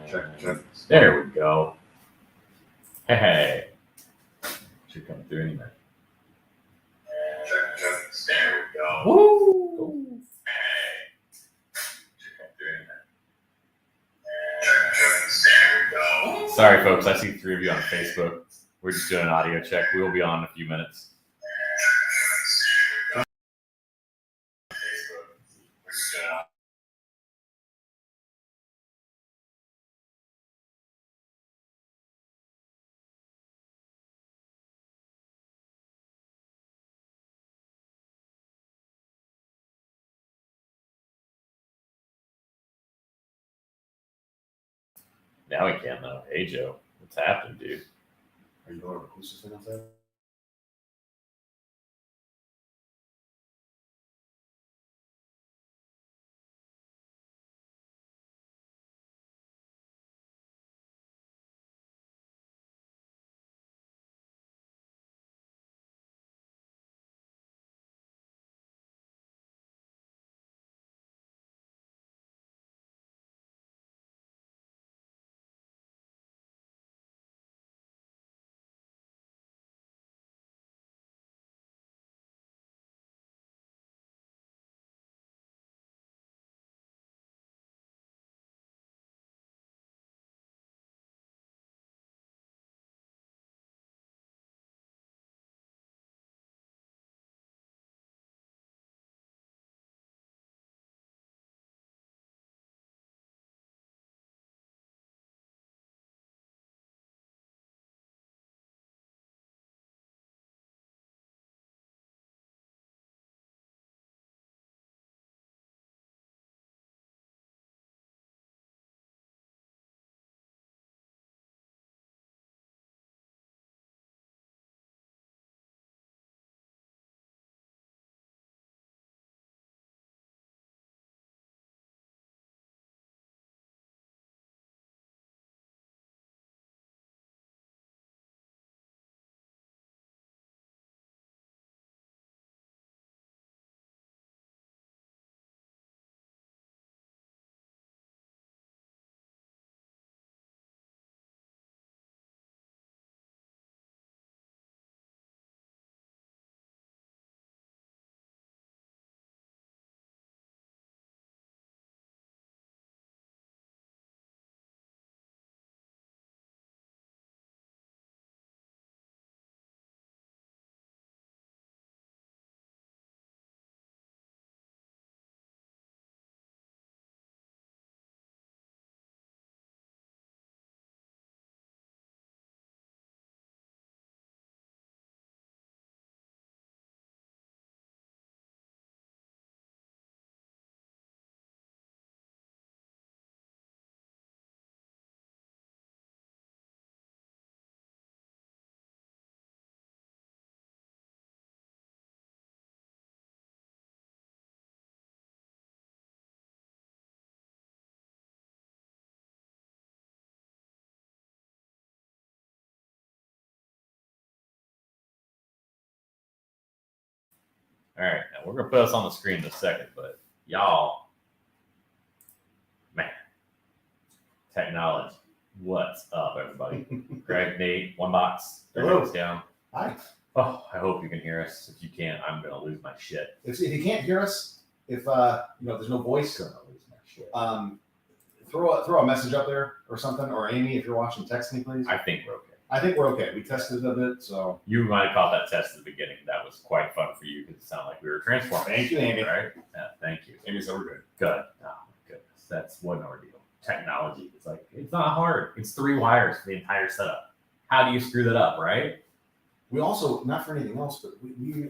Check. There we go. Hey. Should come through any minute. Check. There we go. Woo! Cool. Hey. Should come through any minute. There we go. Sorry, folks. I see 3 of you on Facebook. We're just doing an audio check. We will be on in a few minutes. Now we can though. Hey Joe, what's happening, dude? Are you going to who's this thing outside? All right, now we're gonna put us on the screen in a second, but y'all, man, technology. What's up, everybody? Greg, Nate, One Box, everybody's down. Hi. Oh, I hope you can hear us. If you can't, I'm gonna lose my shit. If you can't hear us, if there's no voice, Gonna lose my shit. throw a message up there or something. Or Amy, if you're watching, text me please. I think we're okay. I think we're okay. We tested a bit, so You might have caught that test at the beginning. That was quite fun for you because it sounded like we were transforming. Thank you, Amy. Right? Yeah, thank you. Amy said we're good. Good. Oh my goodness, that's what an ordeal. Technology. It's like it's not hard. It's 3 wires for the entire setup. How do you screw that up, right? We also, not for anything else, but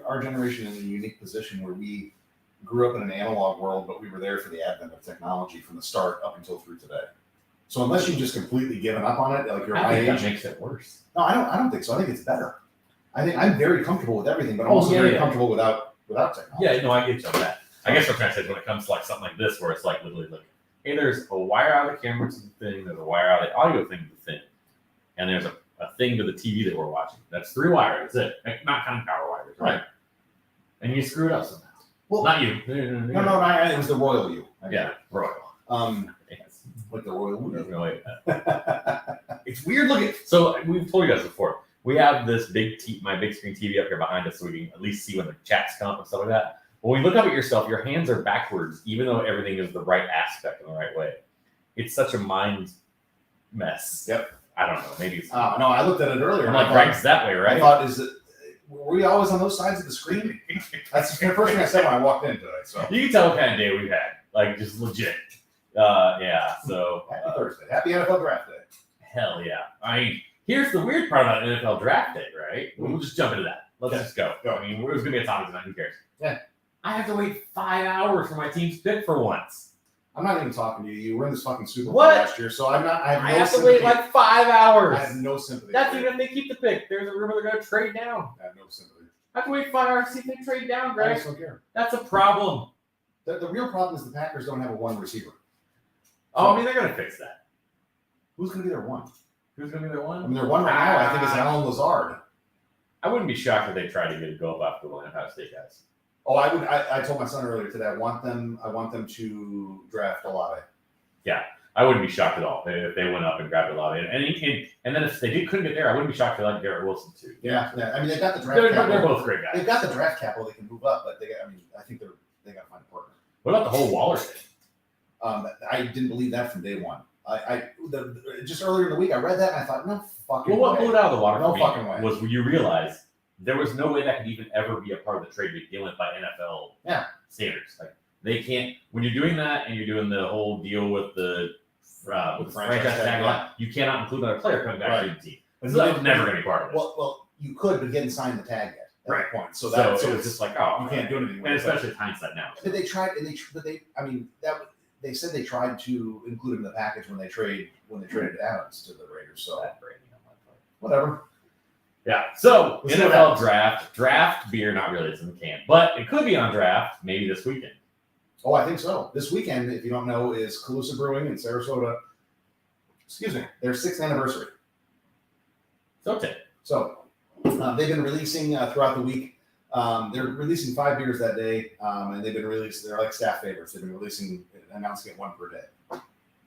our generation is in a unique position where we grew up in an analog world, but we were there for the advent of technology from the start up until through today. So unless you've just completely given up on it, like you're I my think age, that makes it worse. no, I don't think so. I think it's better. I think I'm very comfortable with everything, but I'm Oh, also yeah, very yeah. comfortable without technology. Yeah, no, I get you on that. I guess what I'm trying to say is when it comes to like something like this, where it's like literally like, hey, there's a wire out of the camera to the thing, there's a wire out of the audio thing to the thing, and there's a thing to the TV that we're watching. That's 3 wires. That's it. Like, not counting power wires, right? And you screw it up somehow. Well, Not you. no, it was the royal you. I get Yeah, it. royal. Yes. like the royal There's we. no way. It's weird looking. So we've told you guys before. We have this my big screen TV up here behind us, so we can at least see when the chats come up and stuff like that. When we look up at yourself, your hands are backwards, even though everything is the right aspect in the right way. It's such a mind mess. Yep. I don't know. Maybe it's. No, I looked at it earlier. I'm and I like, thought- Greg's that way, right? I thought, were we always on those sides of the screen? That's the first thing I said when I walked in today. So You can tell what kind of day we've had. Like, just legit. Yeah. So. happy Thursday, happy NFL Draft Day. Hell yeah. I mean, here's the weird part about NFL draft day, right? We'll just jump into that. Let's Okay. just go. Go. I mean, it was going to be a topic tonight. Who cares? Yeah. I have to wait 5 hours for my team's pick for once. I'm not even talking to you. You were in this fucking Super Bowl What? last year, so I'm not. I have I no have to sympathy. wait like 5 hours. I have no sympathy. That's for you. even if they keep the pick. There's a rumor they're going to trade down. I have no sympathy. I have to wait 5 hours to see if they trade down, I Greg. just don't care. That's a problem. The real problem is the Packers don't have a one receiver. Oh, I mean, they're going to fix that. Who's going to be their one? Who's going to be their I one? mean, their one right now, I think, is Alan Lazard. I wouldn't be shocked if they tried to get a go up after the Ohio State guys. Oh, I would. I told my son earlier today. I want them to draft Olave. I wouldn't be shocked at all if they went up and grabbed a lot of it. And then if they couldn't get there, I wouldn't be shocked if they let Garrett Wilson too. Yeah. I mean, they've got the draft They're capital. both great guys. They've got the draft capital. They can move up, but I think they got to find a partner. What about the whole Waller thing? I didn't believe that from day one. Just earlier in the week, I read that and I thought, no fucking Well, what way. blew it out of the water No for me fucking way. was when you realize there was no way that could even ever be a part of the trade to begin with by NFL standards. Like they can't when you're doing that and you're doing the whole deal with the franchise tag, yeah. you cannot include another player coming back Right. to the team. So that was never going to be part of it. Well, you could, but didn't sign the tag yet at Right. that point. So So so it was just like, oh, you can't do anything with and it. especially with hindsight now. But they tried, they said they tried to include him in the package when they traded Adams to the Raiders. So Bad branding on my part. whatever. Yeah. So We'll see what NFL happens. draft beer, not really, it's in the can, but it could be on draft maybe this weekend. Oh, I think so. This weekend, if you don't know, is Calusa Brewing in Sarasota. Excuse me, their 6th anniversary. So take. So they've been releasing throughout the week. They're releasing 5 beers that day, and they've been releasing. They're like staff favorites. They've been announcing it one per day.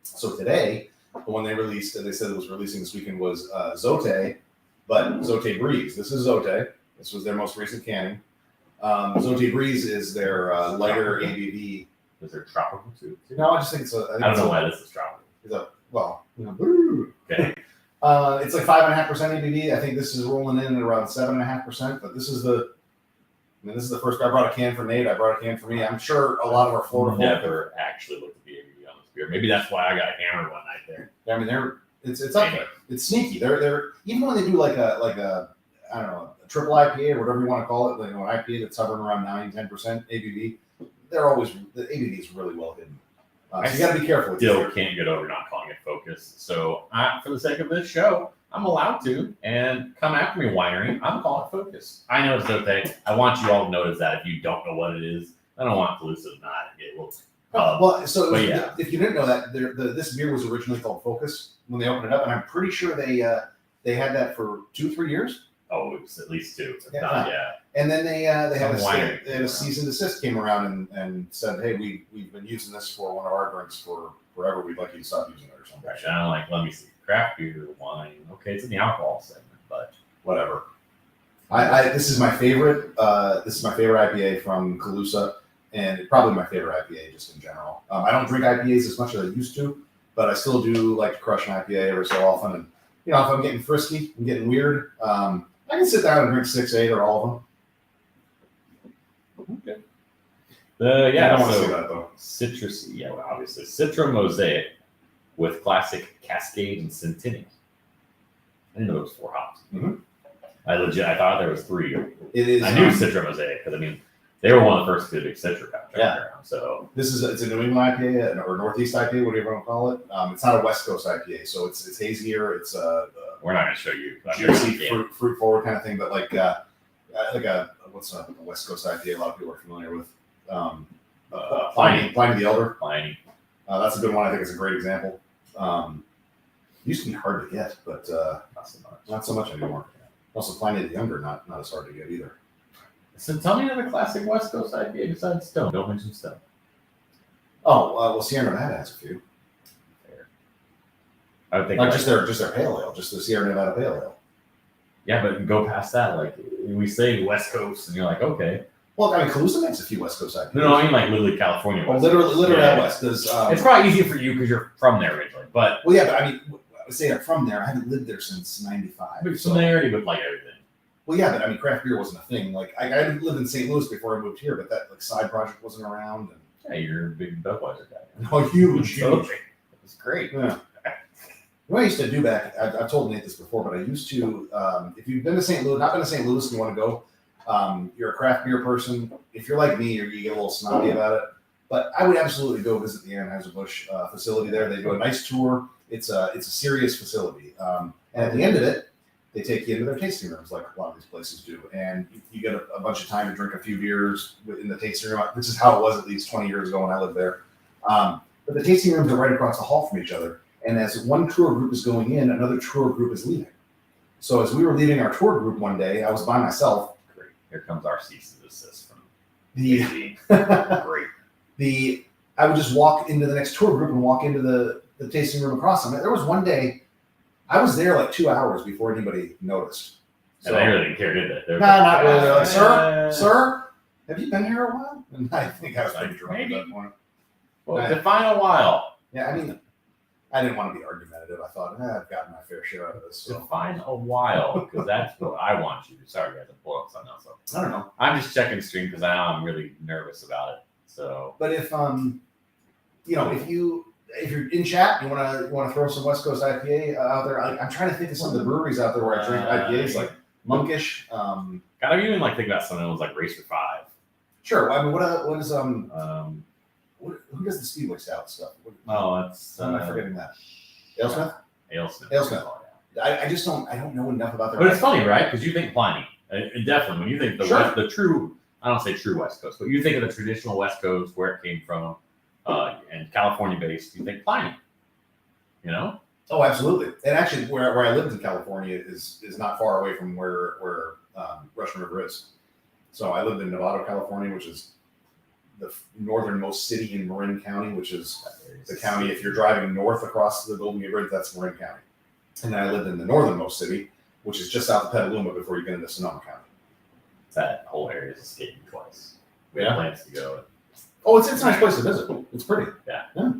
So today, the one they released, they said it was releasing this weekend was Zote, but Zote Breeze. This is Zote. This was their most recent canning. Zote Breeze is their lighter ABV. Is there tropical too? No, I just think it's a. I don't know why this is tropical. It's a well, boo. Okay. It's like 5.5% ABV. I think this is rolling in at around 7.5%. But this is the first. I brought a can for Nate. I brought a can for me. I'm sure a lot of our Florida folk. Never actually looked at the ABV on this beer. Maybe that's why I got hammered one night there. I mean, it's up there. It's sneaky. They're even when they do like a I don't know, a triple IPA or whatever you want to call it, like an IPA that's hovering around 9-10% ABV. They're always the ABV is really well hidden. So you got to be careful. With Still these. can't get over not calling it Focus. So for the sake of this show, I'm allowed to. And come after me, winery. I'm calling it Focus. I know it's okay. I want you all to notice that if you don't know what it is, I don't want Calusa to not get well. Well, so but yeah. if you didn't know that, this beer was originally called Focus when they opened it up, and I'm pretty sure they had that for 2-3 years. Oh, it was at least 2. If Yeah. not, yeah. And then they had Some winery they had a cease and desist came around and said, hey, we've been using this for one of our drinks for forever. We'd like you to stop using it or something. Right. I'm like, let me see. Craft beer, wine. Okay, it's in the alcohol segment, but Whatever. This is my favorite. This is my favorite IPA from Calusa, and probably my favorite IPA just in general. I don't drink IPAs as much as I used to, but I still do like to crush an IPA every so often. And if I'm getting frisky, I'm getting weird. I can sit down and drink 6, 8, or all of them. okay. I don't want to say that though. Citrus, yeah, well, obviously. Citra Mosaic with classic Cascade and Centennial. I didn't know there was 4 hops. Mhm. I thought there was 3. It is. I knew Citra Mosaic because they were one of the first to do Citra patch. Yeah. Around, so It's a New England IPA or Northeast IPA, whatever you want to call it. It's not a West Coast IPA, so it's hazier. It's we're not going to show you. juicy, fruit forward kind of thing, but like what's a West Coast IPA? A lot of people are familiar with. Pliny the Elder. Pliny. That's a good one. I think it's a great example. Used to be hard to get, but not so much anymore. Also, Pliny the Younger, not as hard to get either. So tell me another classic West Coast IPA besides Stone. Don't mention Stone. Oh, well, Sierra Nevada has a few. Fair. I would think Not like, just their pale ale, just the Sierra Nevada pale ale. yeah, but go past that. Like we say West Coast, and you're like, okay. Well, I mean, Calusa makes a few West Coast IPAs. No, I mean like literally California. Oh, West literally, Coast. literally Yeah. out west. Because It's probably easier for you because you're from there originally, but well, yeah, but I mean, I would say I'm from there. I haven't lived there since '95. big So, familiarity with like everything. well, yeah, but I mean, craft beer wasn't a thing. Like I lived in St. Louis before I moved here, but that like side project wasn't around. And Yeah, you're a big Budweiser guy. oh, huge. It's great. Yeah. What I used to do back, I've told Nate this before, but I used to, if you've been to St. Louis, not been to St. Louis and you want to go, you're a craft beer person. If you're like me, you get a little snobby about it. But I would absolutely go visit the Anheuser-Busch facility there. They do a nice tour. It's a serious facility. And at the end of it, they take you into their tasting rooms like a lot of these places do. And you get a bunch of time to drink a few beers in the tasting room. This is how it was at least 20 years ago when I lived there. But the tasting rooms are right across the hall from each other. And as one tour group is going in, another tour group is leaving. So as we were leaving our tour group one day, I was by myself. Great. Here comes our cease and desist from The great. I would just walk into the next tour group and walk into the tasting room across them. There was one day I was there like 2 hours before anybody noticed. And they really didn't care, did they? They were No, like, not really. They're like, "Eh." sir, have you been here a while? And I think I was pretty drunk at that point. Well, define a while. Yeah, I mean, I didn't want to be argumentative. I thought, I've gotten my fair share out of this. So Define a while, because that's what I want you to. Sorry, guys, I'm pulling up something else up. I don't know. I'm just checking stream because now I'm really nervous about it. So But if if you're in chat, you want to throw some West Coast IPA out there. I'm trying to think of some of the breweries out there where I drink IPAs like Monkish. kind of even like think about something that was like Racer 5. Sure. I mean, what is who does the Speedway Stout stuff? Oh, that's Am I forgetting that? AleSmith? AleSmith. AleSmith. Oh, yeah. I just don't know enough about their. But it's funny, right? Because you think Pliny. And definitely, when you think the Sure. West, the true, I don't say true West Coast, but you think of the traditional West Coast, where it came from, and California based, you think Pliny. You know? Oh, absolutely. And actually, where I lived in California is not far away from where Russian River is. So I lived in Novato, California, which is the northernmost city in Marin County, which is the county. If you're driving north across the Golden Gate Bridge, that's Marin County. And then I lived in the northernmost city, which is just south of Petaluma before you get into Sonoma County. That whole area is escaping twice. We Yeah. have plans to go. Oh, it's a nice place to visit. It's pretty. Yeah. Is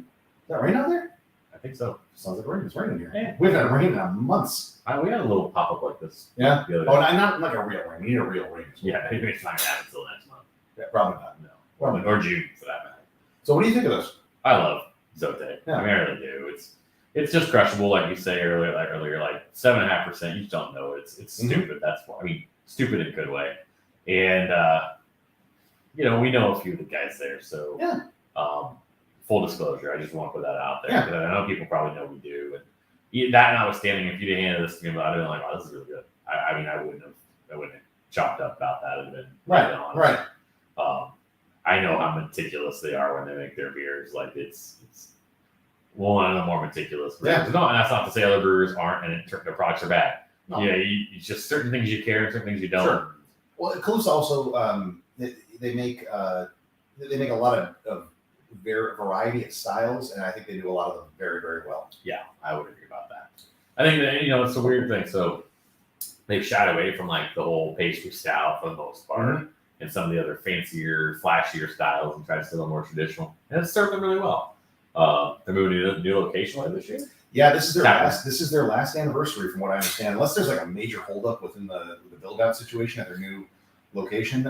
that rain out there? I think so. Sounds like rain. It's raining here. Yeah. We haven't had rain in months. We had a little pop up like this. Yeah. The other Oh, day. and not like a real rain. We need a real rain. Yeah, maybe it's not gonna happen until next month. Yeah, probably not. No, Probably not. or June for that matter. So what do you think of this? I love Zote. Yeah. I mean, I really do. It's just crushable, like you say earlier, like 7.5%. You just don't know it. It's Mhm. stupid. That's why. I mean, stupid in a good way. And we know a few of the guys there. So Yeah. Full disclosure, I just want to put that out there Yeah. because I know people probably know we do. And that notwithstanding, if you'd handed this to me, I'd have been like, "Oh, this is really good." I mean, I wouldn't have chopped up about that. It'd have been honest. Right. I know how meticulous they are when they make their beers. Like it's one of the more meticulous brewers. Yeah. No, and that's not to say other brewers aren't, and their products are bad. No. Yeah, it's just certain things you care and certain things you don't. Sure. Well, Calusa also they make a lot of variety of styles, and I think they do a lot of them very, very well. Yeah, I would agree about that. I think that it's a weird thing. So they've shied away from like the whole pastry stout for the most part, Mhm. and some of the other fancier, flashier styles, and try to still more traditional. And it's served them really well. They're moving to a new location later this year. Yeah, this is their Tap room. last anniversary, from what I understand. Unless there's like a major holdup within the build out situation at their new location.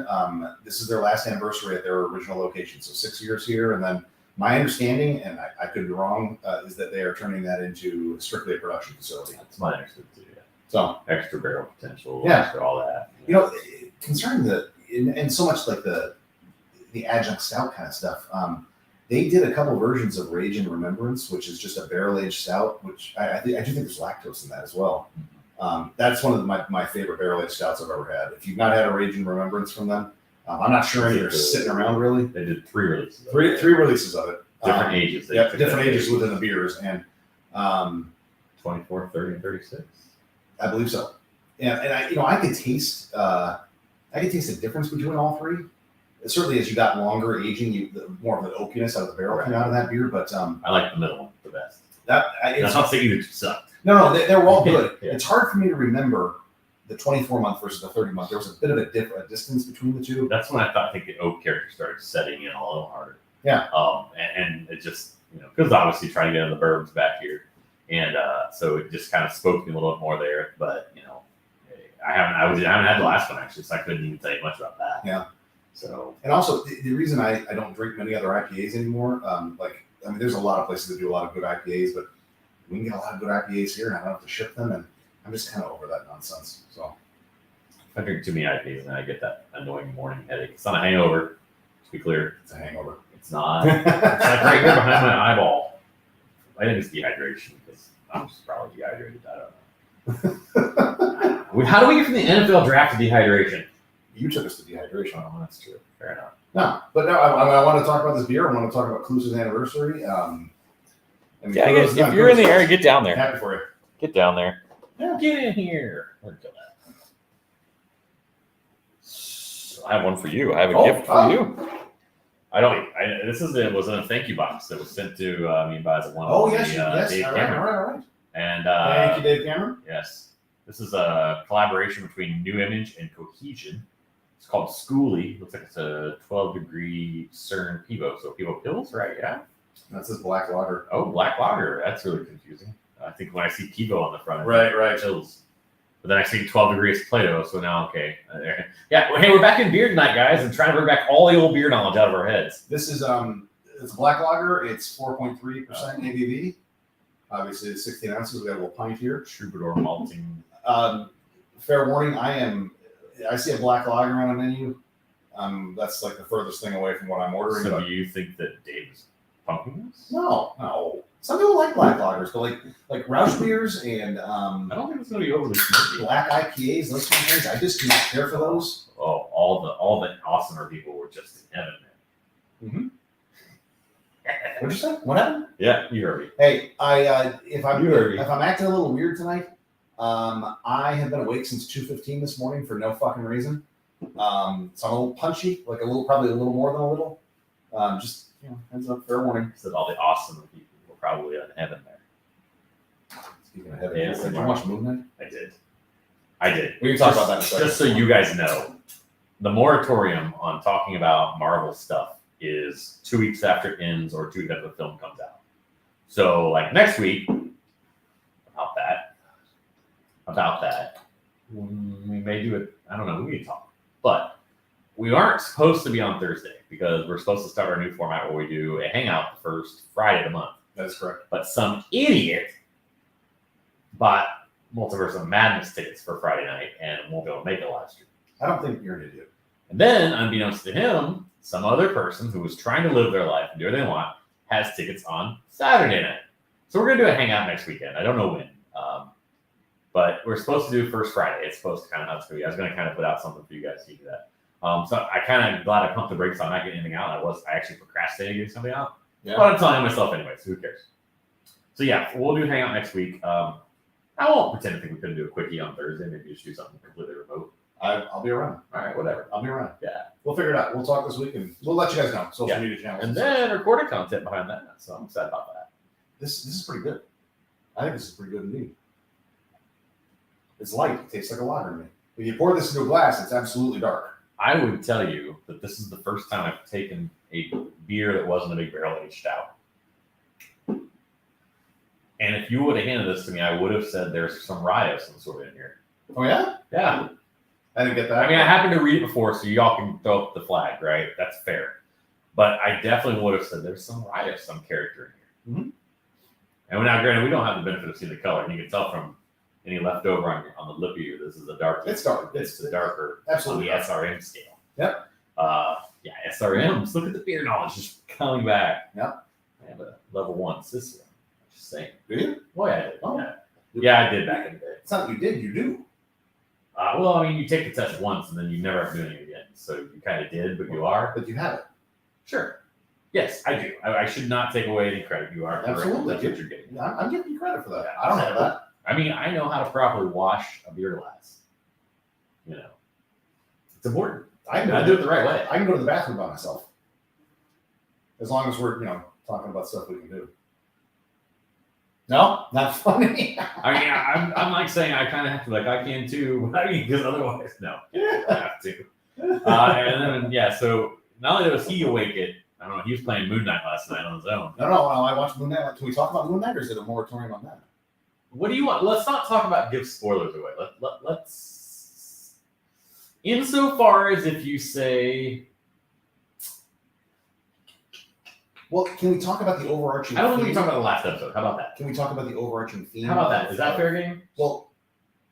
This is their last anniversary at their original location. So 6 years here, and then my understanding, and I could be wrong, is that they are turning that into strictly a production facility. That's my understanding too. Yeah. So Extra barrel potential. Yeah. Extra all that. concerning and so much like the adjunct stout kind of stuff. They did a couple versions of Rage and Remembrance, which is just a barrel aged stout, which I do think there's lactose in that as well. That's one of my favorite barrel aged stouts I've ever had. If you've not had a Rage and Remembrance from them, I'm not sure any are sitting around really. They did 3 releases. Three releases of it. Different ages. Yeah, different ages within the beers, and 24, 30, and 36. I believe so. Yeah, and I could taste the difference between all three. Certainly, as you got longer aging, more of the oakiness out of the barrel came out of that beer. But I like the middle one the best. That's not saying either sucked. No, they're all good. Yeah. It's hard for me to remember the 24-month versus the 30-month. There was a bit of a distance between the two. That's when I think the Oak character started setting in a little harder. Yeah. And it just, because obviously trying to get in the burbs back here. And so it just kind of spoke to me a little bit more there. But, I haven't had the last one actually, so I couldn't even tell you much about that. Yeah. So. And also, the reason I don't drink many other IPAs anymore, there's a lot of places that do a lot of good IPAs, but we can get a lot of good IPAs here, and I don't have to ship them, and I'm just kind of over that nonsense. So If I drink too many IPAs, then I get that annoying morning headache. It's not a hangover, to be clear. it's a hangover. It's not. It's like right here behind my eyeball. I think it's dehydration because I'm just probably dehydrated. I don't know. How do we get from the NFL draft to dehydration? You took us to dehydration. Oh, that's true. Fair enough. No, but no, I want to talk about this beer. I want to talk about Cluse's anniversary. Yeah, I guess if you're in the area, get down there. Happy for you. Get down there. Yeah, get in here. Where'd it go at? I have one for you. I have a Oh, gift for you. It was in a thank you box that was sent to me by the one. Oh, of yes, the, yes. Dave All right, Cameron. all right. And Thank you, Dave Cameron. yes, this is a collaboration between New Image and Cohesion. It's called Schoolie. Looks like it's a 12-degree CERN Pivo. So Pivo Pills, right? Yeah. That's his black lager. Oh, black lager. That's really confusing. I think when I see Pivo on the front, I think Right. chills. But then I see 12 degrees Plato, so now okay. Yeah, well, hey, we're back in beer tonight, guys, and trying to bring back all the old beer knowledge out of our heads. This is it's a black lager. It's 4.3% ABV. Obviously, it's 16 ounces. We got a little pint here. Troubadour malting. Fair warning, I see a black lager on a menu. That's like the furthest thing away from what I'm ordering. So but do you think that Dave is pumping this? no. Some people like black lagers, but like Roush beers and I don't think it's going to be overly smoky. black IPAs, those kind of things. I just do not care for those. Oh, all the awesomer people were just in heaven, man. What'd you say? What happened? Yeah, you heard me. Hey, if You heard me. I'm acting a little weird tonight, I have been awake since 2:15 this morning for no fucking reason. So I'm a little punchy, probably a little more than a little. Just heads up, fair warning. Said all the awesome people were probably in heaven there. Speaking of heaven, Yeah, did you watch Moon Knight? I did. We can talk about that in a second. Just so you guys know, the moratorium on talking about Marvel stuff is 2 weeks after it ends or 2 weeks after the film comes out. So, like next week, about that, we may do it. I don't know. We need to talk, but we aren't supposed to be on Thursday because we're supposed to start our new format where we do a hangout the first Friday of the month. That is correct. But some idiot bought Multiverse of Madness tickets for Friday night and won't be able to make a live stream. I don't think you're an idiot. And then, unbeknownst to him, some other person who was trying to live their life and do what they want has tickets on Saturday night. So we're going to do a hangout next weekend. I don't know when. But we're supposed to do first Friday. It's supposed to kind of how it's going to be. I was going to kind of put out something for you guys to do that. So I kind of glad I pumped the brakes on not getting anything out. I actually procrastinated getting something out. Yeah. But I'm telling myself anyway, so who cares? So yeah, we'll do hangout next week. I won't pretend to think we couldn't do a quickie on Thursday. Maybe just do something completely remote. I'll be around. All right, whatever. I'll be around. Yeah. We'll figure it out. We'll talk this week and we'll let you guys know. Social media channels. And then recorded content behind that. So I'm excited about that. This is pretty good. I think this is pretty good indeed. It's light. It tastes like a lager to me. When you pour this into a glass, it's absolutely dark. I would tell you that this is the first time I've taken a beer that wasn't a big barrel aged stout. And if you would have handed this to me, I would have said there's some rye of some sort in here. Oh yeah? Yeah. I didn't get that. I mean, I happened to read it before, so y'all can throw up the flag, right? That's fair. But I definitely would have said there's some rye of some character in here. Mhm. And now, granted, we don't have the benefit of seeing the color. And you can tell from any leftover on the lip here, this is a dark. It's dark. It's the darker Absolutely. on the SRM scale. Yep. Yeah, SRMs. Look at the beer knowledge just coming back. Yep. I have a level 1 Cicero. Just saying. Do you? Oh, yeah, I did. Oh. Yeah, I did back in the day. It's not you did, you do. Well, I mean, you take the test once and then you never have to do anything again. So you kind of did, but you are. But you have it. Sure. Yes, I do. I should not take away any credit. You are correct. Absolutely. That's what you're getting. I'm giving you credit for that. I don't have that. I mean, I know how to properly wash a beer glass. You know, it's important. I I do it the right way. I can go to the bathroom by myself. As long as we're, talking about stuff we can do. No, not funny. I mean, I'm like saying I kind of have to, like, I can too. I mean, because otherwise, no, I have to. And then, yeah, so not only was he awake at, I don't know, he was playing Moon Knight last night on his own. No, I watched Moon Knight. Can we talk about Moon Knight, or is it a moratorium on that? What do you want? Let's not talk about give spoilers away. Let's. Insofar as if you say. Well, can we talk about the overarching? I don't think we theme? can talk about the last episode. How about that? Can we talk about the overarching theme? How about that? Is that fair game? Well,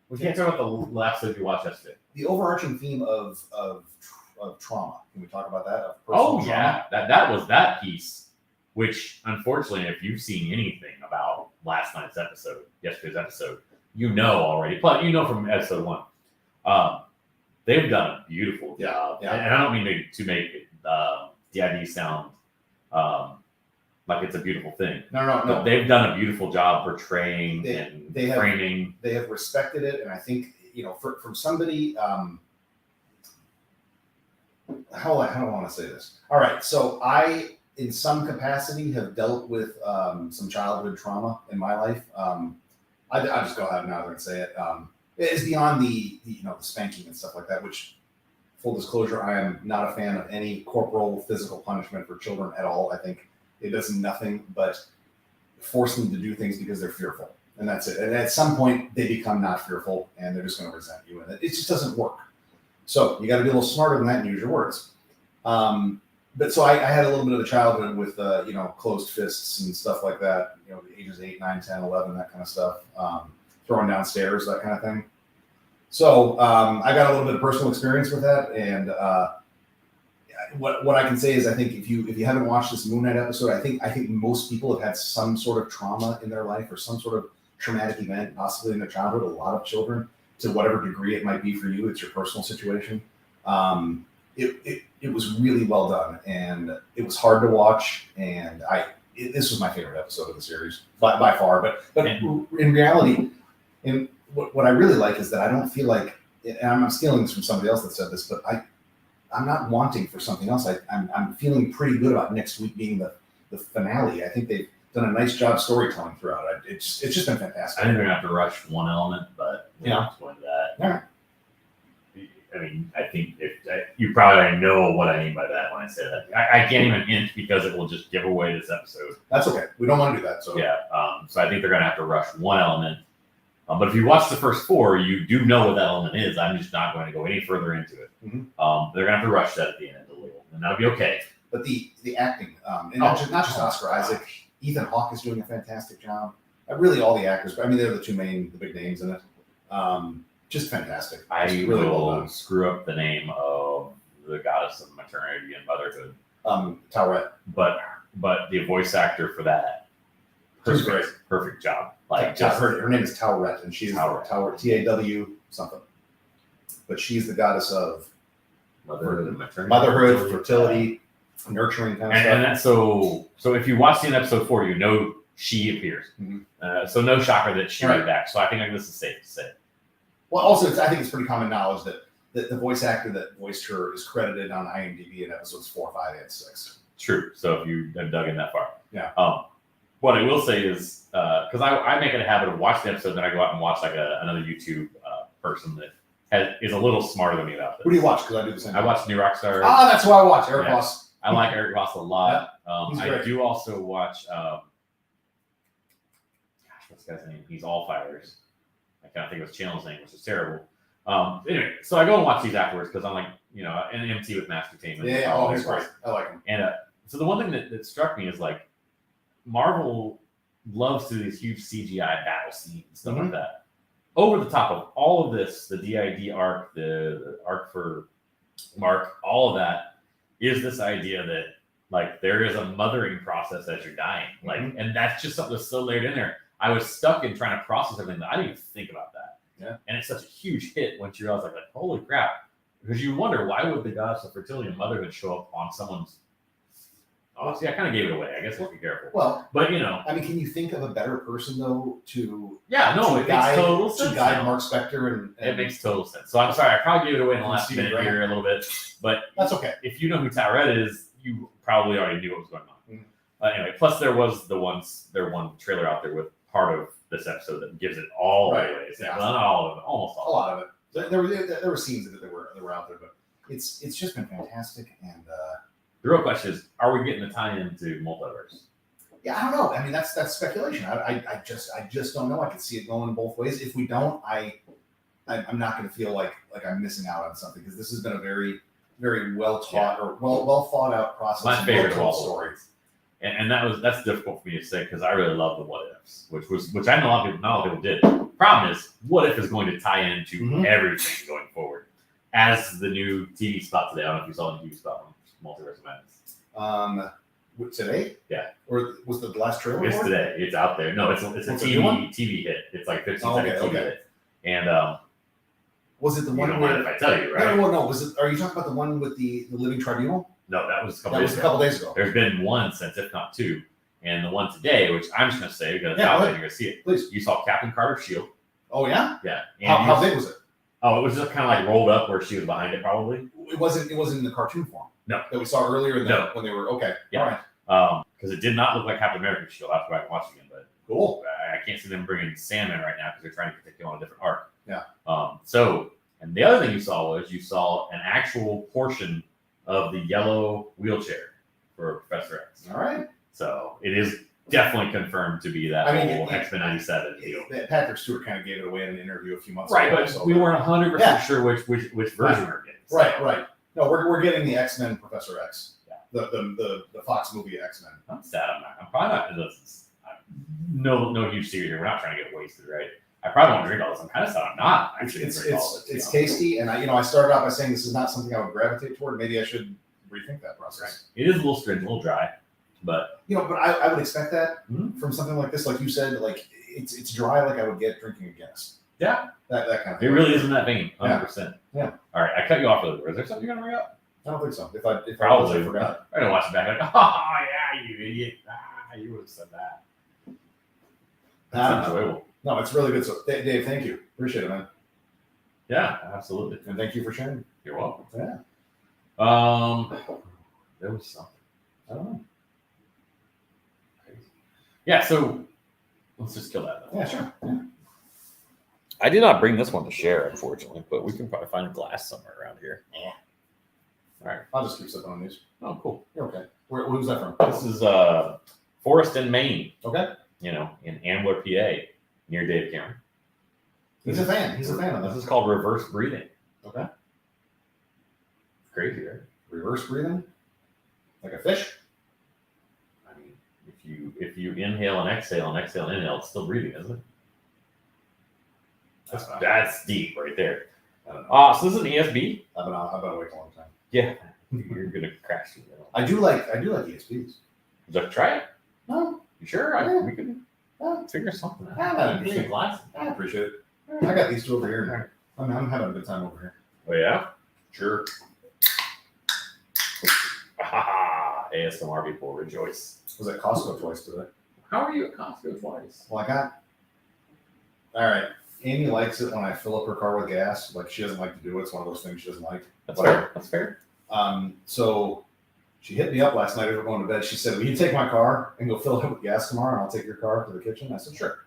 We can't talk about the last episode you watched yesterday. the overarching theme of trauma. Can we talk about that? Of Oh personal yeah, that was that piece. Which, unfortunately, if you've seen anything about last night's episode, yesterday's episode, you know already. But you know from episode 1, they've done a beautiful job. Yeah. And I don't mean to make DID sound like it's a beautiful thing. trauma. But they've done a beautiful job portraying they have- framing. They have respected it, and I think from somebody. How do I want to say this? All right, so I, in some capacity, have dealt with some childhood trauma in my life. I just go ahead now and say it. It's beyond the spanking and stuff like that. Which, full disclosure, I am not a fan of any corporal physical punishment for children at all. I think it does nothing but force them to do things because they're fearful, and that's it. And at some point, they become not fearful, and they're just going to resent you, and it just doesn't work. So you got to be a little smarter than that and use your words. But so I had a little bit of a childhood with closed fists and stuff like that. The ages 8, 9, 10, 11, that kind of stuff. Throwing down stairs, that kind of thing. So I got a little bit of personal experience with that, and what I can say is I think if you haven't watched this Moon Knight episode, I think most people have had some sort of trauma in their life or some sort of traumatic event, possibly in their childhood. A lot of children, to whatever degree it might be for you, it's your personal situation. It was really well done, and it was hard to watch. And this was my favorite episode of the series by far. But in reality, what I really like is that I don't feel like, and I'm stealing this from somebody else that said this, but I'm not wanting for something else. I'm feeling pretty good about next week being the finale. I think they've done a nice job storytelling throughout. It's just been fantastic. I think they're gonna have to rush one element, but we're not going to that. All right. I mean, I think you probably already know what I mean by that when I say that. I can't even hint because it will just give away this episode. That's okay. We don't want to do that. So Yeah. So I think they're gonna have to rush one element. But if you watch the first 4, you do know what that element is. I'm just not going to go any further into it. Mhm. They're gonna have to rush that at the end a little, and that'll be okay. But the acting, and not just Oscar Isaac, Ethan Hawke is doing a fantastic job. Really, all the actors. But I mean, they're the big names in it. Just fantastic. I Just really well will done. screw up the name of the goddess of maternity and motherhood, Towrette. but the voice actor for that, She's great. perfect job. Like just Her name is Towrette, and she's Towrette. TAW something. But she's the goddess of motherhood and maternity, motherhood, fertility, nurturing kind of stuff. and that's so. If you watch the episode 4, you know she appears. Mhm. So no shocker that she Right. went back. So I think this is safe to say. Well, also, I think it's pretty common knowledge that the voice actor that voiced her is credited on IMDb in episodes 4, 5, and 6. True. So if you have dug in that far, Yeah. What I will say is because I make it a habit of watching the episode, then I go out and watch like another YouTube person that is a little smarter than me about Who do this. you watch? Because I do the same. I watch New Rockstar. Ah, that's who I watch. Eric Yeah. Voss. I like Eric Voss a lot. He's I great. do also watch. Gosh, what's the guy's name? He's All Fires. I can't think of his channel's name, which is terrible. Anyway, so I go and watch these afterwards because I'm like, an MT with Master Team. Yeah. Oh, he's great. I like him. And so the one thing that struck me is like Marvel loves to do these huge CGI battle scenes and stuff like that. Over the top of all of this, the DID arc, the arc for Mark, all of that is this idea that like there is a mothering process as you're dying. Like, and that's just something that's so layered in there. I was stuck in trying to process everything that I didn't even think about that. Yeah. And it's such a huge hit once you realize like holy crap. Because you wonder why would the goddess of fertility and motherhood show up on someone's. Oh, see, I kind of gave it away. I guess we'll be careful. Well, But I mean, can you think of a better person though to yeah, no, to it guide, makes total sense. to guide now. Mark Spector and It makes total sense. So I'm sorry, I probably gave it away in the last Stephen minute Graham. here a little bit. But that's okay. if you know who Tyrett is, you probably already knew what was going on. Mhm. Anyway, plus there was their one trailer out there with part of this episode that gives it all Right. the ways. Yeah. Well, not all of it, almost A all. lot of it. There were scenes of it that were out there, but it's just been fantastic. And The real question is, are we getting a tie-in to multiverse? yeah, I don't know. I mean, that's speculation. I just don't know. I can see it going both ways. If we don't, I'm not going to feel like I'm missing out on something, because this has been a very, very well taught or well thought out process. My favorite of all stories. stories. And that's difficult for me to say because I really love the what ifs, which I know not a lot of people did. Problem is, what if is going to tie into Mhm. everything going forward. As the new TV spot today, I don't know if you saw the TV spot on Multiverse of Madness. Today? Yeah. Or was the last trailer? It's for it? today. It's out there. No, it's a It's a new one? TV hit. It's like 15 Oh, okay, second TV okay. hit. And Was it the you one don't mind if where? I tell you, right? No. Was it? Are you talking about the one with the Living Tribunal? No, that was a couple That was days a ago. couple days ago. There's been one since, if not two. And the one today, which I'm just going to say, because it's Yeah, out go there, ahead. you're going to see it. Please. You saw Captain Carter's shield. Oh yeah. Yeah. And How you- big was it? Oh, it was just kind of like rolled up where she was behind it, probably. It wasn't in the cartoon form. No. That we saw earlier in the, No. when they were okay. Yeah. All right. Because it did not look like Captain America's shield. That's why I'm watching it. But Cool. I can't see them bringing Sandman right now because they're trying to take him on a different arc. Yeah. And the other thing you saw an actual portion of the yellow wheelchair for Professor X. All right. So it is definitely confirmed to be that I mean, whole it- X-Men 97 deal. Patrick Stewart kind of gave it away in an interview a few months Right, ago. but so- we weren't 100% Yeah. sure which version we're getting. So- Right. No, we're getting the X-Men Professor X. Yeah. The Fox movie X-Men. I'm sad. I'm probably not. No huge secret here. We're not trying to get wasted, right? I probably won't drink all this. I'm kind of sad I'm not actually. It's gonna drink all this, it's to be honest. tasty, and I started out by saying this is not something I would gravitate toward. Maybe I should rethink that process. It is a little stringent, a little dry, but But I would expect that Mhm. from something like this. Like you said, like it's dry, like I would get drinking a Guinness. Yeah. That kind of it thing. really is in that vein, 100%. Yeah. All right, I cut you off earlier. Is there something you're gonna bring up? I don't think so. If I Probably. I forgot. I'm gonna watch it back. Like, oh yeah, you idiot! You would have said that. That's No, enjoyable. no, it's really good. So Dave, thank you. Appreciate it, man. Yeah, absolutely. And thank you for sharing. You're welcome. Yeah. There was something. I don't know. Yeah, so let's just kill that. Yeah, sure. Yeah. I did not bring this one to share, unfortunately, but we can probably find a glass somewhere around here. All right. I'll just keep sipping on these. Oh, cool. You're okay. Who's that from? This is Forest in Maine. Okay. In Ambler, PA, near Dave Cameron. He's a fan. He's a fan of This this. is called reverse breathing. Okay. Crazy, right? Reverse breathing, like a fish. I mean, if you inhale and exhale and inhale, it's still breathing, isn't it? That's deep right there. I don't know. So this is an ESB. I've been awake a long time. Yeah, you're gonna crash through the middle. I do like ESPs. Would you like to try it? No, You sure? Yeah. We can figure something out. Yeah, that'd be Interesting great. glass. I appreciate it. I got these two over here. I'm having a good time over here. Oh yeah, sure. ASMR people rejoice. Was at Costco twice today. How are you at Costco twice? Well, I got. All right. Amy likes it when I fill up her car with gas. Like she doesn't like to do it. It's one of those things she doesn't like. That's Whatever. fair. That's fair. So she hit me up last night as we're going to bed. She said, "Will you take my car and go fill it up with gas tomorrow, and I'll take your car to the kitchen?" I said, "Sure."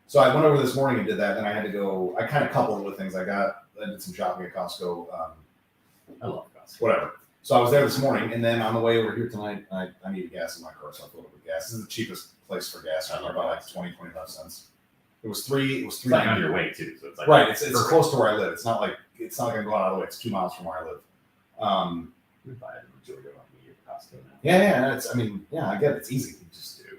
So I went over this morning and did that. Then I had to go. I kind of coupled it with things. I did some shopping at Costco. I love Costco. Whatever. So I was there this morning, and then on the way over here tonight, I needed gas in my car, so I filled it with gas. This is the cheapest place for gas. I about like 25 cents. It was three. It's like on your way too, so it's like Right. It's perfect. close to where I live. It's not like I'm going out of the way. It's 2 miles from where I live. We buy it in Georgia on me at Costco now. Yeah. I get it. It's easy. We just do.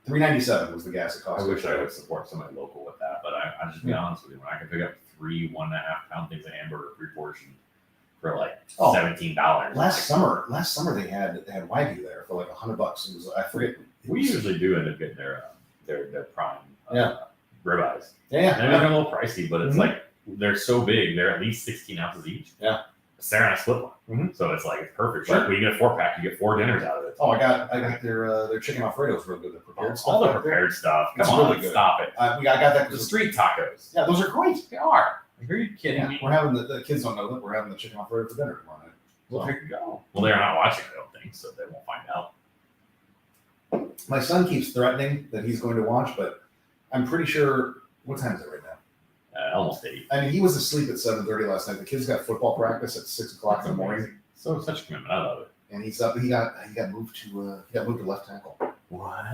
$3.97 was the gas at I Costco. wish I would support somebody local with that, but I'll just be honest with you. When I can pick up 3 1.5 pound things of hamburger pre-portion for like Oh. $17. Last summer they had Wagyu there for like $100. It was I forget. It We was- usually do end up getting their prime Yeah. ribeyes. Yeah. And they're a little pricey, but it's like they're so big, they're at least 16 ounces each. Yeah. They're on a split one. Mhm. So it's like it's perfect. Sure. Like when you get a 4-pack, you get 4 dinners out of it. Oh, I got their chicken Alfredo's real good. The prepared stuff. All the back there. prepared stuff. It's Come on, really good. stop it. I got that. The street tacos. Yeah, those are great. They are. Are you kidding Yeah, me? we're having the kids don't know that we're having the chicken Alfredo for dinner tomorrow night. Well, there you go. Well, they're not watching, I don't think, so they won't find out. My son keeps threatening that he's going to watch, but I'm pretty sure. What time is it right now? Almost 8. I mean, he was asleep at 7:30 last night. The kids got football practice at 6 o'clock in the morning, So such a commitment. I love it. and he's up. He got moved to left tackle. What?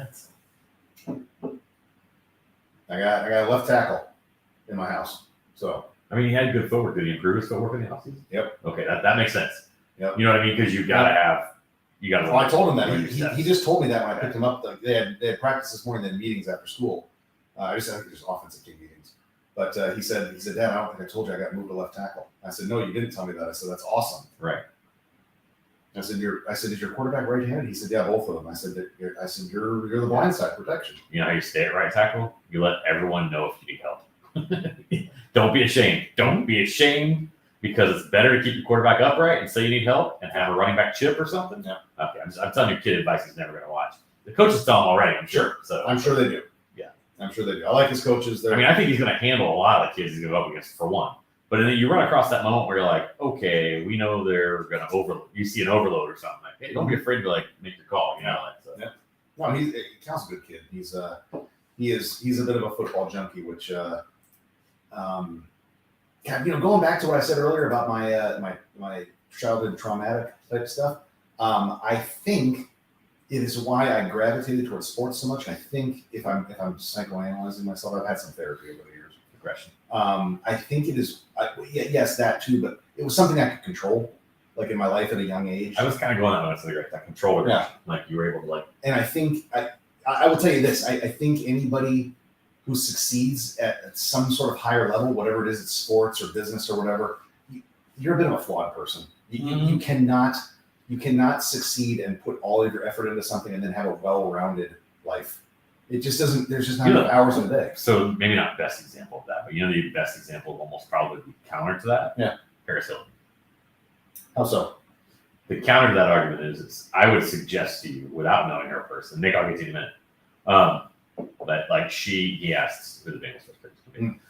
I got a left tackle in my house. So I mean, he had good footwork. Did he improve his footwork in the offseason? Yep. Okay, that makes sense. Yep. You know what I mean? Because you got to. well, I told him that. learn He, your he steps. just told me that when I picked him up. They had practice this morning. They had meetings after school. I think there's offensive team meetings. But he said, Dad, I don't think I told you I got moved to left tackle. I said, no, you didn't tell me that. I said, that's awesome. Right. I said, is your quarterback right-handed? He said, yeah, both of them. I said, you're the blind side protection. You know how you stay at right tackle? You let everyone know if you need help. Don't be ashamed. Don't be ashamed, because it's better to keep your quarterback upright and say you need help and have a running back chip or something. Yeah. Okay, I'm telling your kid advice he's never going to watch. The coaches tell him already, I'm sure. So I'm sure they do. Yeah. I'm sure they do. I like his coaches. I mean, I think he's going to handle a lot of the kids he's going to go up against, for one. But then you run across that moment where you're like, okay, we know they're going to overload. You see an overload or something. Like, hey, don't be afraid to make your call. You know, so. Yeah. No, Cal's a good kid. He's a bit of a football junkie, which going back to what I said earlier about my childhood traumatic type stuff, I think it is why I gravitated towards sports so much. And I think if I'm psychoanalyzing myself, I've had some therapy over the years. Aggression. I think it is. Yes, that too, but it was something I could control, like in my life at a young age. I was kind of going that way. So that control aggression. Like you were able to And I think I will tell you this. I think anybody who succeeds at some sort of higher level, whatever it is, it's sports or business or whatever, you're a bit of a flawed person. You cannot succeed and put all of your effort into something and then have a well-rounded life. It just doesn't. There's just not enough hours in a day. So maybe not best example of that, but the best example of almost probably the counter to that. Yeah. Paris Hilton. How so? The counter to that argument is I would suggest to you, without knowing her person, Nick, I'll get to you in a minute, that like he asked who the Bengals first pick to be.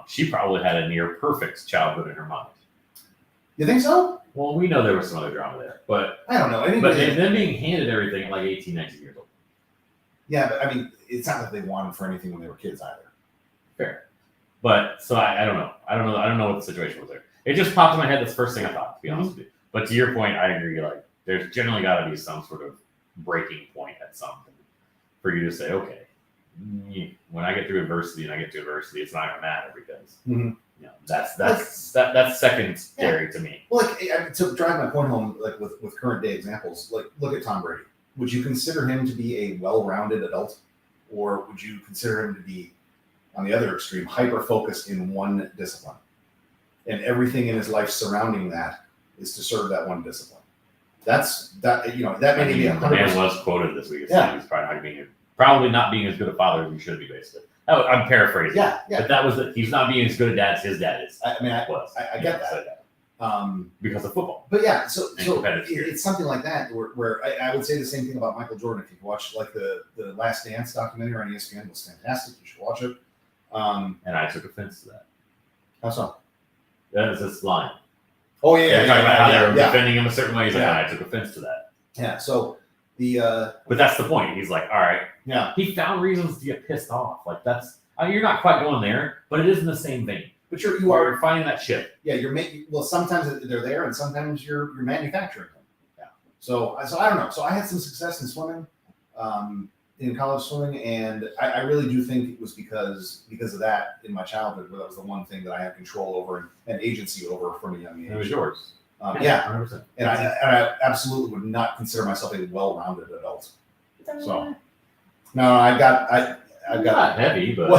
She probably had a near perfect childhood in her mind. You think so? Well, we know there was some other drama there, but I don't know. I think them being handed everything at like 18, 19 years old. Yeah, but I mean, it's not like they wanted for anything when they were kids either. Fair. But so I don't know. I don't know what the situation was there. It just popped in my head. That's the first thing I thought, to be honest with you. But to your point, I agree. Like, there's generally got to be some sort of breaking point at something for you to say, okay, when I get through adversity it's not gonna matter because that's secondary to me. Well, to drive my point home, like with current day examples, like look at Tom Brady. Would you consider him to be a well-rounded adult, or would you consider him to be, on the other extreme, hyper-focused in one discipline, and everything in his life surrounding that is to serve that one discipline? That may be The 100%. man was quoted this week as Yeah. saying he's probably not being as good a father as he should be, basically. I'm paraphrasing. Yeah. But that was he's not being as good a dad as his dad is. I mean, I get that. Said that. Because of football. But yeah, so competitive spirit. it's something like that where I would say the same thing about Michael Jordan. If you've watched like the Last Dance documentary on ESPN, it was fantastic. You should watch it. And I took offense to that. How so? That is this line. Oh They're talking about how they were yeah. defending him a certain way. He's like, Yeah. I took offense to that. Yeah. So the But that's the point. He's like, all right. yeah. He found reasons to get pissed off. Like you're not quite going there, but it is in the same vein. But you are finding that ship. yeah. You're making sometimes they're there and sometimes you're manufacturing them. Yeah. So I don't know. So I had some success in swimming, in college swimming, and I really do think it was because of that in my childhood, where that was the one thing that I had control over and agency over from a young age. It was yours. Yeah. 100%. And I absolutely would not consicer myself a well-rounded adult. So, no, I've got. Not heavy, but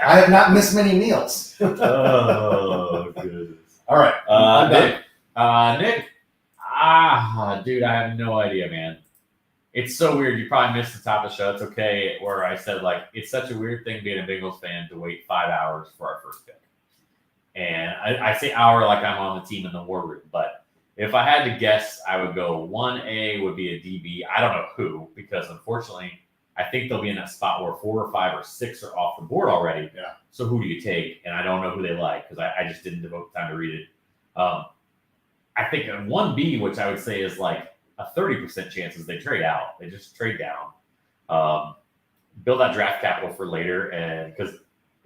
I have not missed many meals. oh goodness. All right, I'm done. Nick. Dude, I have no idea, man. It's so weird. You probably missed the top of the show. It's okay. Where I said like it's such a weird thing being a Bengals fan to wait 5 hours for our first pick. And I say hour like I'm on the team in the war room, but if I had to guess, I would go 1A would be a DB. I don't know who, because unfortunately, I think they'll be in that spot where 4 or 5 or 6 are off the board already. Yeah. So who do you take? And I don't know who they like because I just didn't devote time to read it. I think 1B, which I would say is like a 30% chance is they trade out. They just trade down, build that draft capital for later, and because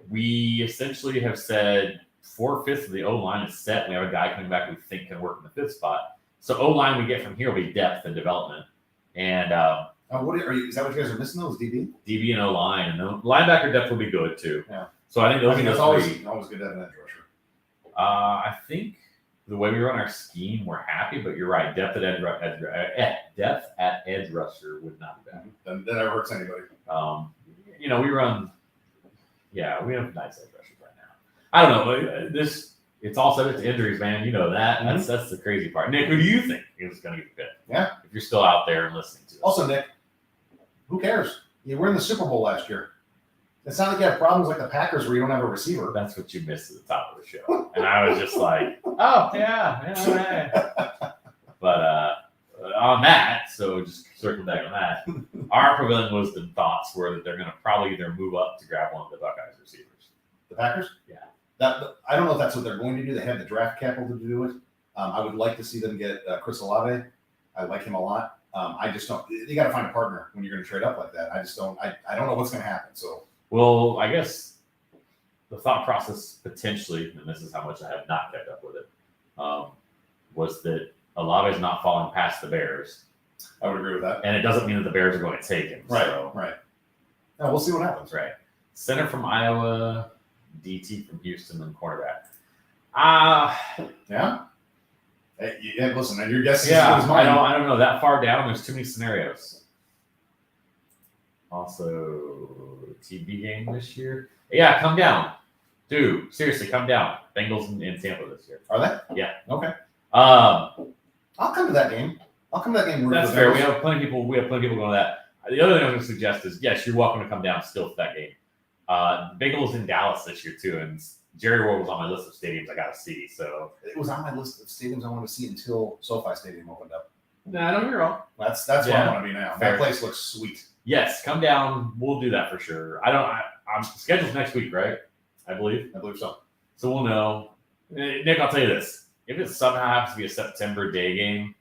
we essentially have said 4/5 of the O line is set. We have a guy coming back we think can work in the 5th spot. So O line we get from here will be depth and development, and What are you? Is that what you guys are missing? Those DB? DB and O line, and the linebacker depth will be good too. Yeah. So I think those I mean, are it's the three. always good to have an edge rusher. I think the way we run our scheme, we're happy, but you're right. Depth at edge rusher would not be bad. That never hurts anybody. We run. Yeah, we have nice edge rushers right now. I don't know. It's all subject to injuries, man. You know that. Mhm. That's the crazy part. Nick, who do you think is going to get fit? Yeah. If you're still out there and listening to us. Also, Nick, who cares? You were in the Super Bowl last year. It's not like you have problems like the Packers where you don't have a receiver. That's what you missed at the top of the show. And I was just like, oh, yeah. But on that, so just circling back on that, our prevailing wisdom thoughts were that they're going to probably either move up to grab one of the Buckeyes receivers. The Packers? Yeah. I don't know if that's what they're going to do. They have the draft capital to do it. I would like to see them get Chris Olave. I like him a lot. I just don't. You got to find a partner when you're going to trade up like that. I just don't. I don't know what's going to happen. So. Well, I guess the thought process potentially, and this is how much I have not kept up with it, was that Olave is not falling past the Bears. I would agree with that. And it doesn't mean that the Bears are going to take him. Right. So, Right. Now we'll see what happens. right. Center from Iowa, DT from Houston, and cornerback. Yeah. Hey, listen, and your guess is Yeah, as good as mine. I don't know. That far down, there's too many scenarios. Also, TB game this year. Yeah, come down. Dude, seriously, come down. Bengals in Tampa this year. Are they? Yeah. Okay. Um, I'll come to that game. That's fair. We have plenty of people going to that. The other thing I'm going to suggest is, yes, you're welcome to come down still for that game. Bengals in Dallas this year, too, and Jerry World was on my list of stadiums I got to see. So It was on my list of stadiums I wanted to see until SoFi Stadium opened up. no, don't get me wrong. That's what Yeah. I want to be now. Fair. That place looks sweet. Yes, come down. We'll do that for sure. I'm scheduled next week, right? I believe. I believe so. So we'll know. Nick, I'll tell you this. If it somehow happens to be a September day game,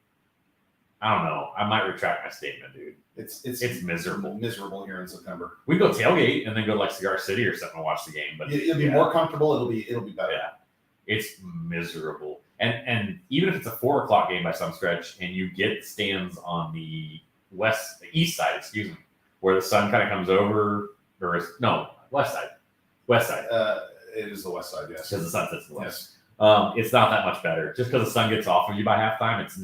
I don't know. I might retract my statement, dude. It's miserable. Miserable here in September. We go tailgate and then go to like Cigar City or something and watch the game. But It'll be yeah, more comfortable. It'll be better. Yeah. It's miserable. And even if it's a 4:00 game by some stretch and you get stands on the east side, where the sun kind of comes over, west side. It is the west side, yes. Because the sun sets to the west. Yes. It's not that much better. Just because the sun gets off of you by halftime, it's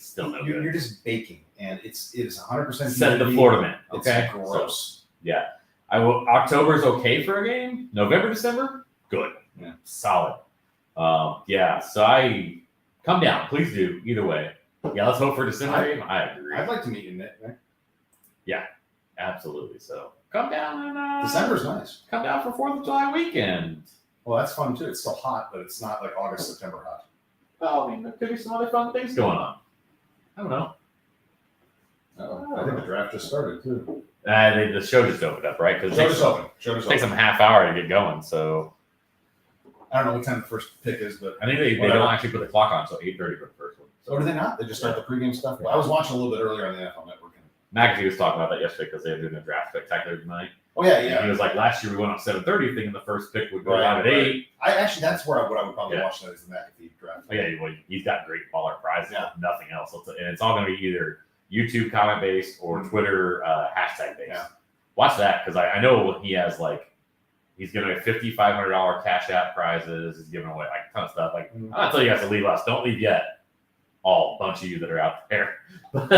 still no good. You're just baking, and it is 100%. Set the Florida man. It's Okay, gross. yeah. October's okay for a game. November, December, good. Yeah. Solid. Yeah. So I come down, please do. Either way, yeah. Let's hope for December game. I agree. I'd like to meet you, Nick. Absolutely. So come down and December's nice. come down for 4th of July weekend. Well, that's fun too. It's still hot, but it's not like August, September hot. Well, I mean, there could be some other fun things going on. I don't know. I think the draft just started too. The show just opened up, right? Because Show just open. it takes them a half hour to get going. So I don't know what time the first pick is, but I think they Whatever. don't actually put the clock on until 8:30 for the first one. so do they not? They just start the pregame stuff. I was watching a little bit earlier on the NFL Network. McAfee was talking about that yesterday because they were doing a draft spectacular tonight. Oh yeah, And yeah. he was like, last year we went on 7:30, thinking the first pick would go Right, live at right. 8. That's what I would probably Yeah. watch that is the McAfee draft. Oh, yeah, well, he's got great baller prizes, Yeah. nothing else. And it's all going to be either YouTube comment based or Twitter hashtag based. Yeah. Watch that because I know he has he's giving away $5,500 Cash App prizes. He's giving away a ton of stuff. I'm not telling you guys to leave us. Don't leave yet. All bunch of you that are out there. But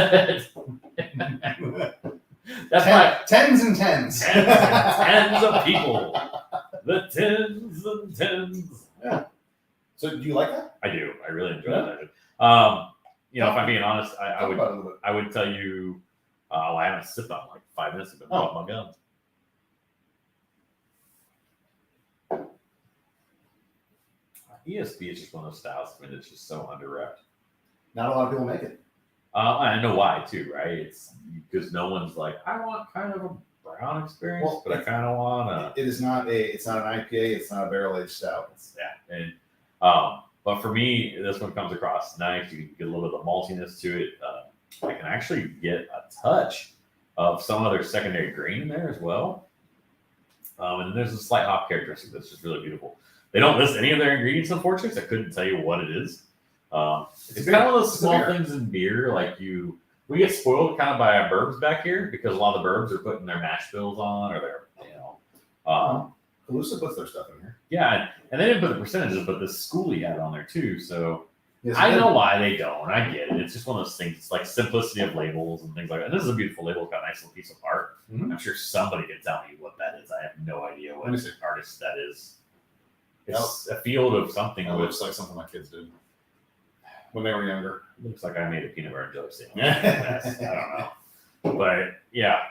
that's why Tens and tens. tens of people. The tens and tens. So do you like that? I do. I really enjoy Yeah. that. If I'm being honest, I Talk would about it a little bit. I would tell you I haven't sipped on like 5 minutes. I've been Oh. popping my gums. ESP is just one of those styles. I mean, it's just so under-repped. Not a lot of people make it. I know why too, right? It's because no one's like, I want kind of a brown experience, Well, but I kind of want a It is not it's not an IPA. It's not a barrel aged stout. yeah. And but for me, this one comes across nice. You get a little bit of maltiness to it. I can actually get a touch of some other secondary grain in there as well. And then there's a slight hop characteristic that's just really beautiful. They don't list any of their ingredients, unfortunately, so I couldn't tell you what it is. It's kind of one of those small things in beer, like we get spoiled kind of by our burbs back here because a lot of the burbs are putting their mash bills on or their, Calusa puts their stuff in here. yeah, and they didn't put the percentages, but the schoolie had it on there too. So Yes, I it know did. why they don't. I get it. It's just one of those things. It's like simplicity of labels and things like that. And this is a beautiful label. It's got a nice little piece of art. Mhm. I'm sure somebody can tell me what that is. I have no idea what Let me see. artist that is. It's a field of something It with. looks like something my kids did when they were younger. Looks like I made a peanut butter and jelly sandwich. Yeah. I don't know. But yeah.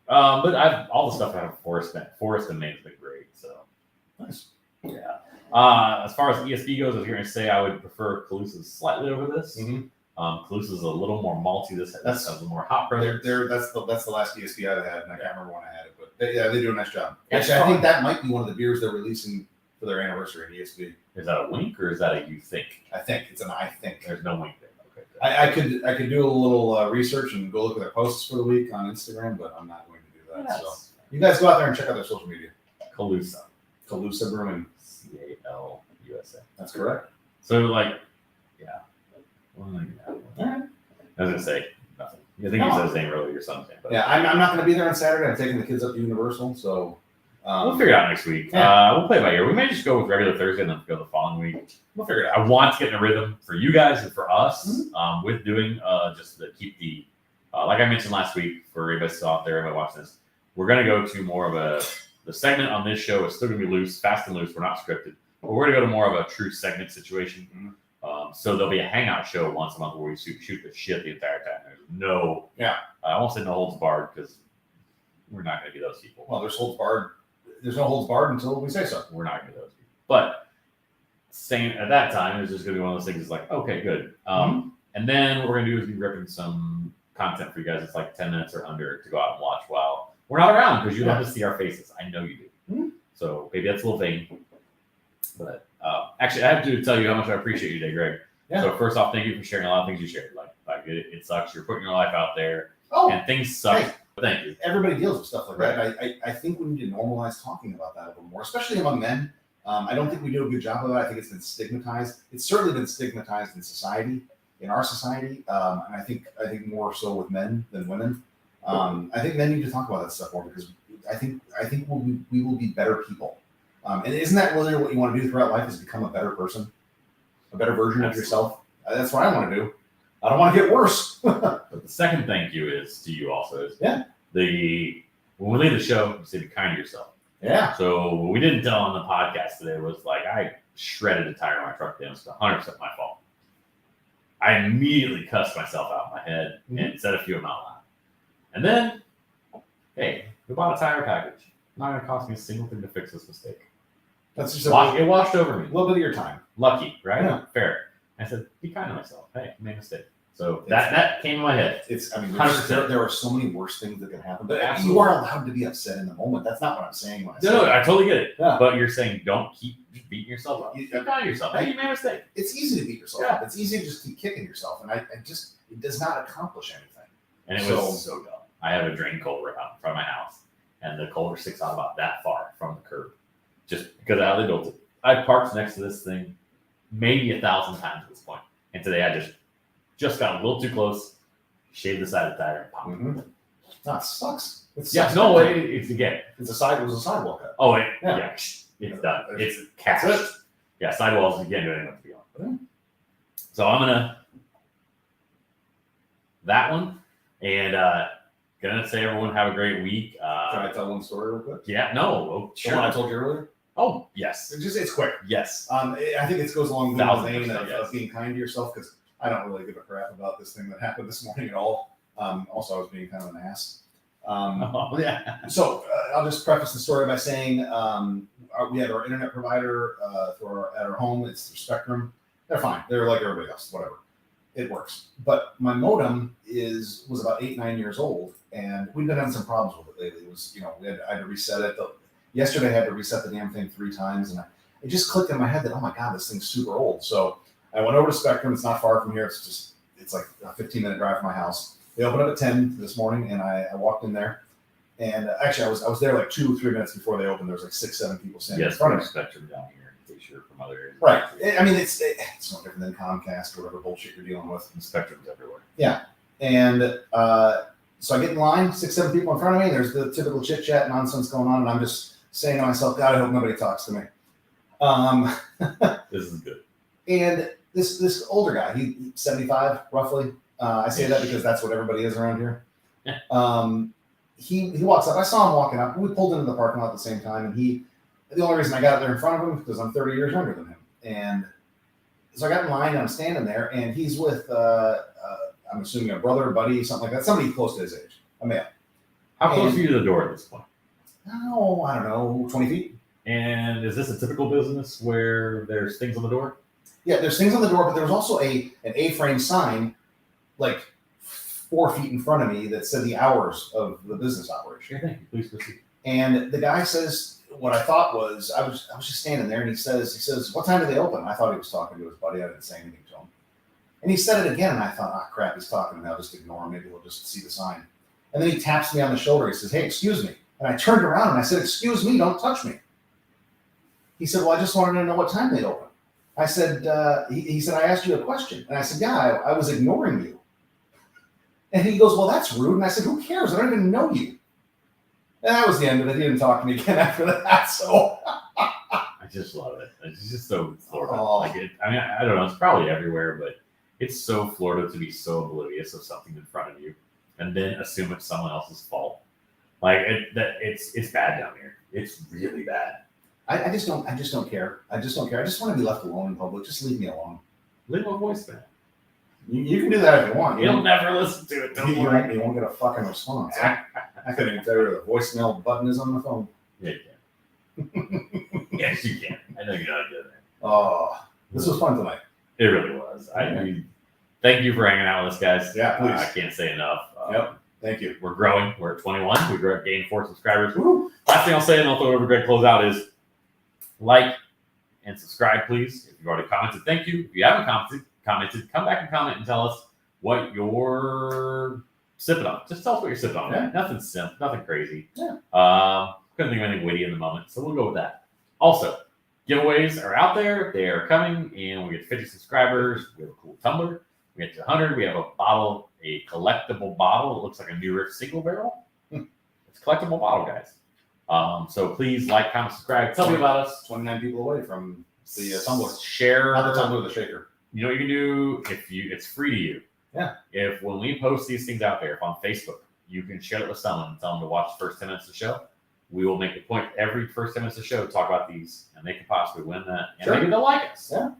But all the stuff out of Forest and Maine's been great. So Nice. yeah. As far as ESB goes, I was going to say I would prefer Calusa slightly over this. Mhm. Calusa is a little more malty. This That's- has a more hop They're, presence. that's the last ESP I've had, and I can't remember when I had it, but they do a nice job. It's Actually, I think fun. that might be one of the beers they're releasing for their anniversary at ESP. Is that a wink or is that a you think? I think it's an I think. There's no wink there. Okay. good. I could do a little research and go look at their posts for the week on Instagram, but I'm not going to do that. So Yes. you guys go out there and check out their social media. Calusa. Calusa Brewing. CALUSA. That's correct. So like, yeah. Well, yeah. I was gonna say nothing. I think you said his name earlier, your son's name. But Yeah, I'm not going to be there on Saturday. I'm taking the kids up to Universal, so we'll figure it out next week. Yeah. We'll play it by ear. We may just go with regular Thursday and then go the following week. We'll figure it out. I want to get in a rhythm for you guys and for us with doing just to keep the, like I mentioned last week, for everybody still out there, everybody watching this, we're going to go to more of the segment on this show is still going to be loose, fast and loose. We're not scripted. But we're going to go to more of a true segment situation. So there'll be a hangout show once a month where we shoot the shit the entire time. There's no, I won't say no holds barred because we're not going to be those people. well, there's holds barred. There's no holds barred until we say so. We're not going to be those people. But saying at that time, it's just going to be one of those things. It's like, okay, good. And then what we're going to do is be ripping some content for you guys. It's like 10 minutes or under to go out and watch while we're not around because you love to see our faces. I know you do. So maybe that's a little vain. But actually, I have to tell you how much I appreciate you today, Greg. Yeah. So first off, thank you for sharing a lot of things you shared. Like it sucks. You're putting your life out there Oh, and things suck. hey. Thank you. everybody deals with stuff like that. I think we need to normalize talking about that a little more, especially among men. I don't think we do a good job of it. I think it's been stigmatized. It's certainly been stigmatized in society, in our society, and I think more so with men than women. I think men need to talk about that stuff more because I think we will be better people. And isn't that really what you want to do throughout life? Is become a better person, a better version of yourself? That's what I want to do. I don't want to get worse. But the second thank you is to you also. Is Yeah. When we leave the show, you say be kind to yourself. Yeah. So what we didn't tell on the podcast today was like I shredded a tire on my truck down. It's 100% my fault. I immediately cussed myself out in my head and said a few of them out loud. And then, hey, we bought a tire package. Not going to cost me a single thing to fix this mistake. That's just It washed over me. a little bit of your time. Lucky, right? Yeah. Fair. I said, be kind to myself. Hey, I made a mistake. So that came in my head. It's, I mean, 100%. there are so many worse things that can happen, but Absolutely. you are allowed to be upset in the moment. That's not what I'm saying when I say No, that. I totally get it. Yeah. But you're saying don't keep beating yourself up. You- Be kind to yourself. Hey, you made a mistake. It's easy to beat yourself Yeah. up. It's easy to just keep kicking yourself, and it does not accomplish anything. And it was so dumb. I have a drain culvert out in front of my house, and the culvert sticks out about that far from the curb, just because of how they built it. I parked next to this thing maybe 1,000 times at this point, and today I just got a little too close, shaved the side of the tire, and popped. Mm-hmm. That sucks. Yeah, no way. It's again. It was a sidewalk cut. Oh, Yeah. yeah, it's done. It's That's cast. it. Yeah, sidewalls. You can't do anything to be on. So I'm gonna that one, and gonna say everyone have a great week. Can I tell one story real quick? Yeah, no, oh, The one I sure. told you earlier. Oh, yes, It's quick. yes. I think it goes along the vein 1000%, of yes. being kind to yourself because I don't really give a crap about this thing that happened this morning at all. Also, I was being kind of an ass. Oh, yeah. So I'll just preface the story by saying we have our internet provider at our home. It's through Spectrum. They're fine. They're like everybody else. Whatever. It works. But my modem was about 8-9 years old, and we've been having some problems with it lately. It was I had to reset it. Yesterday I had to reset the damn thing 3 times, and it just clicked in my head that oh my god, this thing's super old. So I went over to Spectrum. It's not far from here. It's like a 15-minute drive from my house. They opened up at 10 this morning, and I walked in there. And actually, I was there like 2-3 minutes before they opened. There was like 6-7 people standing in Yes, front for of me. Spectrum down here, in case you're from other areas. Right. I mean, it's no different than Comcast or whatever bullshit you're dealing with. And Spectrum's everywhere. And so I get in line, 6-7 people in front of me. There's the typical chit chat nonsense going on, and I'm just saying to myself, God, I hope nobody talks to me. This is good. And this older guy, he's 75 roughly. I say that because that's what everybody is around here. He walks up. I saw him walking up. We pulled into the parking lot at the same time, and the only reason I got there in front of him because I'm 30 years younger than him. And so I got in line and I'm standing there, and he's with I'm assuming a brother, a buddy, something like that, somebody close to his age, a male. How close And- are you to the door at this point? Oh, I don't know, 20 feet. And is this a typical business where there's things on the door? Yeah, there's things on the door, but there was also an A-frame sign, like 4 feet in front of me that said the hours of the business operation. Sure thing. Please proceed. And the guy says what I thought was I was just standing there, and he says, "What time do they open?" I thought he was talking to his buddy. I didn't say anything to him. And he said it again, and I thought, "Ah, crap, he's talking to me. I'll just ignore him. Maybe he'll just see the sign." And then he taps me on the shoulder. He says, "Hey, excuse me." And I turned around and I said, "Excuse me, don't touch me." He said, "Well, I just wanted to know what time they open." I said, he said, "I asked you a question." And I said, "Yeah, I was ignoring you." And he goes, "Well, that's rude." And I said, "Who cares? I don't even know you." And that was the end of it. He didn't talk to me again after that. So I just love it. It's just so Florida. Oh. Like I mean, I don't know. It's probably everywhere, but it's so Florida to be so oblivious of something in front of you, and then assume it's someone else's fault. Like it's bad down here. It's really bad. I just don't care. I just don't care. I just want to be left alone in public. Just leave me alone. Leave a voicemail. You can do that if you want. You'll never listen to it. Don't You worry. won't get a fucking response. I couldn't even tell you where the voicemail button is on the phone. Yeah, you can. Yes, you can. I know you're not good at it. Oh, this was fun tonight. It really was. Thank you for hanging out with us, guys. Yeah, please. I can't say enough. Yep. Thank you. We're growing. We're at 21. We gained 4 subscribers. Woo. Last thing I'll say, and I'll throw it over to Greg to close out, is like and subscribe, please. If you've already commented, thank you. If you haven't commented, come back and comment and tell us what you're sipping on. Just tell us what you're sipping on. Yeah. Nothing simp, nothing crazy. Yeah. Couldn't think of anything witty in the moment, so we'll go with that. Also, giveaways are out there. They are coming, and we get 50 subscribers. We have a cool tumbler. We get to 100. We have a collectible bottle. It looks like a New Riff single barrel. It's a collectible bottle, guys. So please like, comment, subscribe. Tell me about us. 29 people away from the tumbler. Share. Not the tumbler, the shaker. You know what you can do it's free to you. Yeah. If when we post these things out there, if on Facebook, you can share it with someone and tell them to watch the first 10 minutes of the show. We will make a point every first 10 minutes of the show to talk about these, and they can possibly win that. And Sure. maybe they'll like us. Yeah.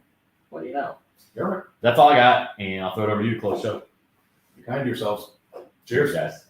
What do you know? You're right. That's all I got, and I'll throw it over to you to close the show. Be kind to yourselves. Cheers, guys.